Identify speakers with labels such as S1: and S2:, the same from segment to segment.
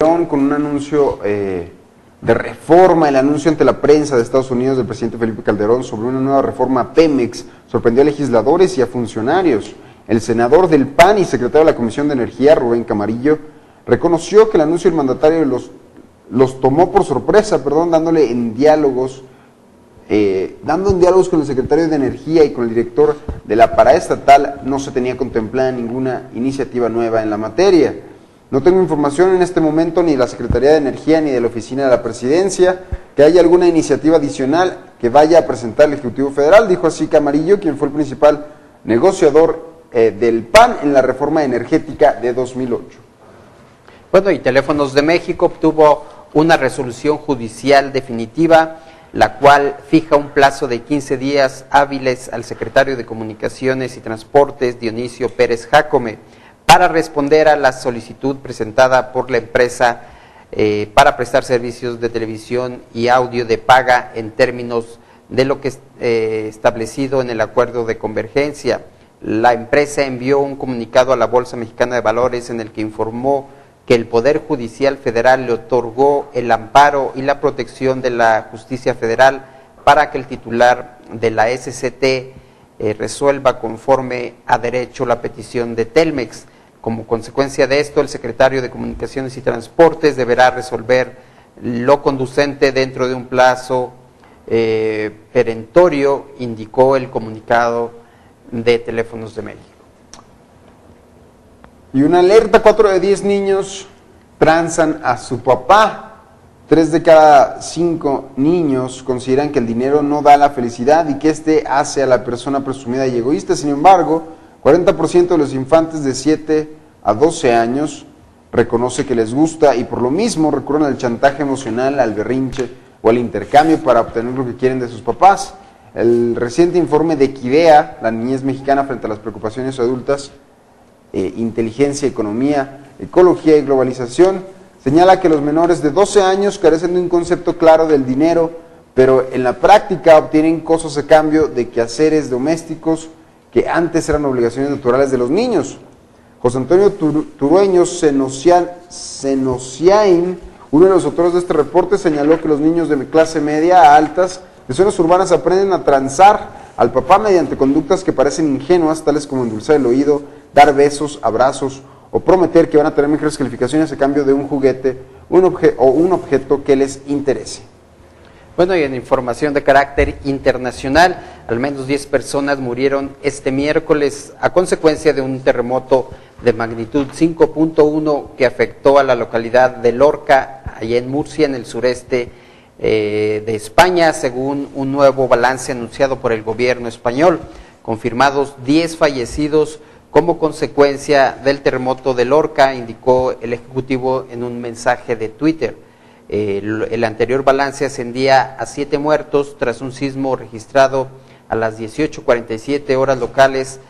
S1: con un anuncio de reforma, el anuncio ante la prensa de Estados Unidos del presidente Felipe Calderón sobre una nueva reforma a Pemex sorprendió a legisladores y a funcionarios. El senador del PAN y secretario de la Comisión de Energía, Rubén Camarillo, reconoció que el anuncio del mandatario los tomó por sorpresa, dando en diálogos con el secretario de Energía y con el director de la paraestatal. No se tenía contemplada ninguna iniciativa nueva en la materia. No tengo información en este momento ni de la Secretaría de Energía ni de la Oficina de la Presidencia que haya alguna iniciativa adicional que vaya a presentar el Ejecutivo Federal, dijo así Camarillo, quien fue el principal negociador del PAN en la reforma energética de 2008.
S2: Bueno, y Teléfonos de México obtuvo una resolución judicial definitiva, la cual fija un plazo de 15 días hábiles al secretario de Comunicaciones y Transportes, Dionisio Pérez Jácome, para responder a la solicitud presentada por la empresa para prestar servicios de televisión y audio de paga en términos de lo que establecido en el acuerdo de convergencia. La empresa envió un comunicado a la Bolsa Mexicana de Valores en el que informó que el Poder Judicial Federal le otorgó el amparo y la protección de la Justicia Federal para que el titular de la SCT resuelva conforme a derecho la petición de Telmex. Como consecuencia de esto, el secretario de Comunicaciones y Transportes deberá resolver lo conducente dentro de un plazo perentorio, indicó el comunicado de Teléfonos de México.
S1: Y una alerta: 4 de 10 niños transan a su papá. 3 de cada 5 niños consideran que el dinero no da la felicidad y que este hace a la persona presumida y egoísta. Sin embargo, 40% de los infantes de 7 a 12 años reconoce que les gusta y por lo mismo recurren al chantaje emocional, al berrinche o al intercambio para obtener lo que quieren de sus papás. El reciente informe de Equidea, la niñez mexicana frente a las preocupaciones adultas, inteligencia, economía, ecología y globalización, señala que los menores de 12 años carecen de un concepto claro del dinero, pero en la práctica obtienen cosas a cambio de quehaceres domésticos que antes eran obligaciones naturales de los niños. José Antonio Turueño Senosiain, uno de los autores de este reporte, señaló que los niños de clase media a altas de zonas urbanas aprenden a transar al papá mediante conductas que parecen ingenuas, tales como endulzar el oído, dar besos, abrazos o prometer que van a tener mejores calificaciones a cambio de un juguete o un objeto que les interese.
S2: Bueno, y en información de carácter internacional, al menos 10 personas murieron este miércoles a consecuencia de un terremoto de magnitud 5.1 que afectó a la localidad de Lorca, allá en Murcia, en el sureste de España, según un nuevo balance anunciado por el gobierno español. Confirmados 10 fallecidos como consecuencia del terremoto de Lorca, indicó el Ejecutivo en un mensaje de Twitter. El anterior balance ascendía a 7 muertos tras un sismo registrado a las 18:47 horas locales,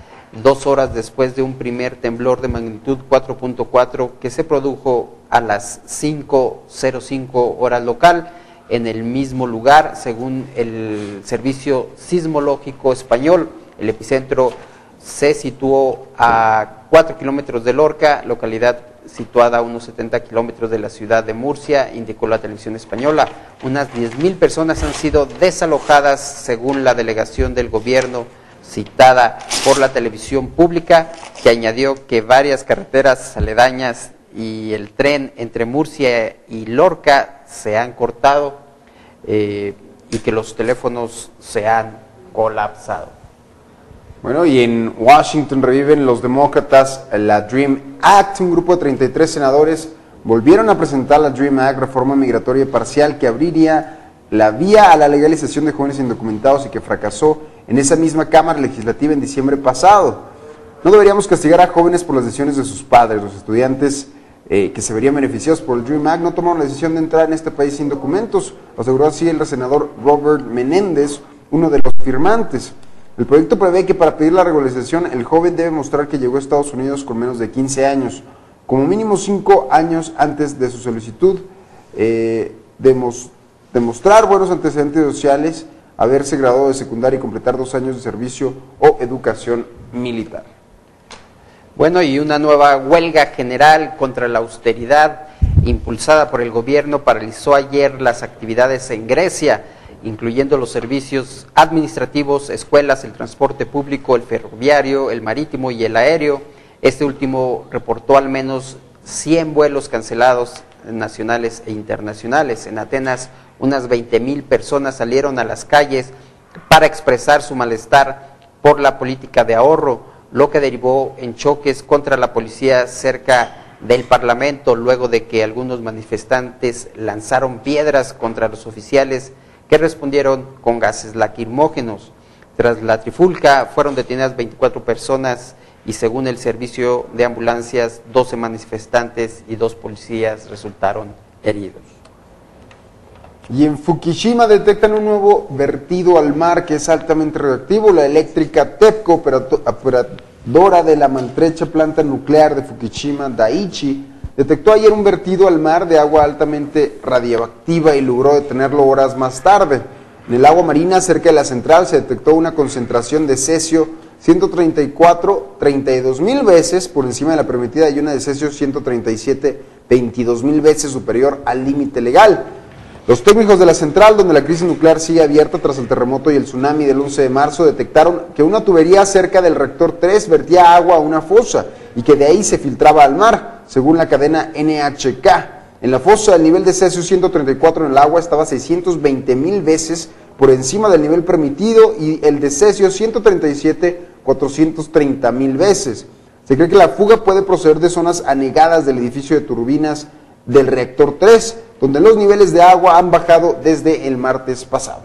S2: 2 horas después de un primer temblor de magnitud 4.4 que se produjo a las 5:05 horas local en el mismo lugar, según el Servicio Sismológico Español. El epicentro se situó a 4 kilómetros de Lorca, localidad situada a unos 70 kilómetros de la ciudad de Murcia, indicó la televisión española. Unas 10,000 personas han sido desalojadas, según la delegación del gobierno citada por la televisión pública, que añadió que varias carreteras aledañas y el tren entre Murcia y Lorca se han cortado y que los teléfonos se han colapsado.
S1: Bueno, y en Washington reviven los demócratas la DREAM Act. Un grupo de 33 senadores volvieron a presentar la DREAM Act, reforma migratoria parcial que abriría la vía a la legalización de jóvenes indocumentados y que fracasó en esa misma Cámara Legislativa en diciembre pasado. No deberíamos castigar a jóvenes por las decisiones de sus padres. Los estudiantes que se verían beneficiados por el DREAM Act no tomaron la decisión de entrar en este país sin documentos, lo aseguró así el senador Robert Menéndez, uno de los firmantes. El proyecto prevé que para pedir la regularización el joven debe mostrar que llegó a Estados Unidos con menos de 15 años, como mínimo 5 años antes de su solicitud, demostrar buenos antecedentes sociales, haberse graduado de secundaria y completar 2 años de servicio o educación militar.
S2: Bueno, y una nueva huelga general contra la austeridad impulsada por el gobierno, paralizó ayer las actividades en Grecia, incluyendo los servicios administrativos, escuelas, el transporte público, el ferroviario, el marítimo y el aéreo. Este último reportó al menos 100 vuelos cancelados nacionales e internacionales. En Atenas, unas 20,000 personas salieron a las calles para expresar su malestar por la política de ahorro, lo que derivó en choques contra la policía cerca del Parlamento, luego de que algunos manifestantes lanzaron piedras contra los oficiales que respondieron con gases lacrimógenos. Tras la trifulca fueron detenidas 24 personas y según el servicio de ambulancias, 12 manifestantes y 2 policías resultaron heridos.
S1: Y en Fukushima detectan un nuevo vertido al mar que es altamente radioactivo. La eléctrica TEPCO, operadora de la maltrecha planta nuclear de Fukushima Daiichi, detectó ayer un vertido al mar de agua altamente radioactiva y logró detenerlo horas más tarde. En el agua marina cerca de la central se detectó una concentración de cesio 32,000 veces por encima de la permitida y una de cesio 22,000 veces superior al límite legal. Los técnicos de la central, donde la crisis nuclear sigue abierta tras el terremoto y el tsunami del 11 de marzo, detectaron que una tubería cerca del reactor 3 vertía agua a una fosa y que de ahí se filtraba al mar, según la cadena NHK. En la fosa, el nivel de cesio 134 en el agua estaba 620,000 veces por encima del nivel permitido y el de cesio 430,000 veces. Se cree que la fuga puede proceder de zonas anegadas del edificio de turbinas del reactor 3, donde los niveles de agua han bajado desde el martes pasado.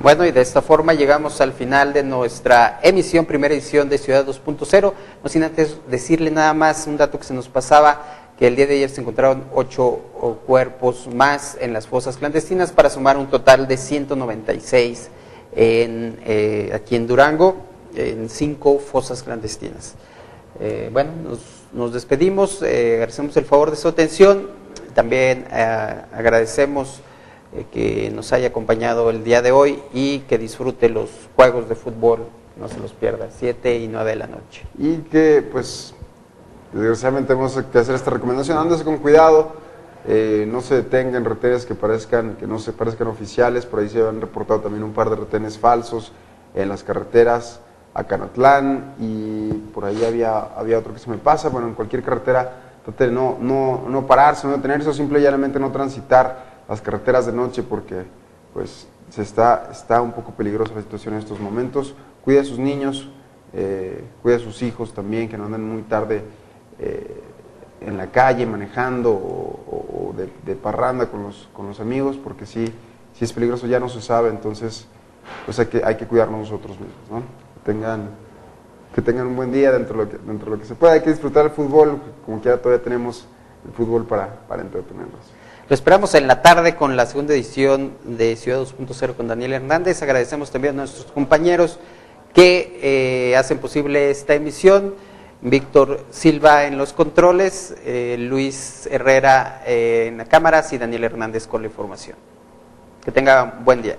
S2: Bueno, y de esta forma llegamos al final de nuestra emisión, primera edición de Ciudad 2.0. No sin antes decirle nada más un dato que se nos pasaba, que el día de ayer se encontraron 8 cuerpos más en las fosas clandestinas para sumar un total de 196 aquí en Durango, en 5 fosas clandestinas. Bueno, nos despedimos, agradecemos el favor de su atención, también agradecemos que nos haya acompañado el día de hoy y que disfrute los juegos de fútbol, no se los pierda, 7 y 9 de la noche.
S1: Y que, pues, desgraciadamente tenemos que hacer esta recomendación, ándese con cuidado, no se detenga en retenes que no se parezcan oficiales, por ahí se han reportado también un par de retenes falsos en las carreteras a Canatlán y por ahí había otro que se me pasa. Bueno, en cualquier carretera trate de no pararse, no detenerse o simple y llanamente no transitar las carreteras de noche porque pues está un poco peligrosa la situación en estos momentos. Cuide a sus niños, cuide a sus hijos también, que no anden muy tarde en la calle manejando o de parranda con los amigos, porque si es peligroso ya no se sabe, entonces pues hay que cuidarnos nosotros mismos, ¿no? Que tengan un buen día dentro de lo que se pueda. Hay que disfrutar el fútbol, como quiera todavía tenemos el fútbol para entretenernos.
S2: Lo esperamos en la tarde con la segunda edición de Ciudad 2.0 con Daniel Hernández. Agradecemos también a nuestros compañeros que hacen posible esta emisión. Víctor Silva en los controles, Luis Herrera en las cámaras y Daniel Hernández con la información. Que tenga un buen día.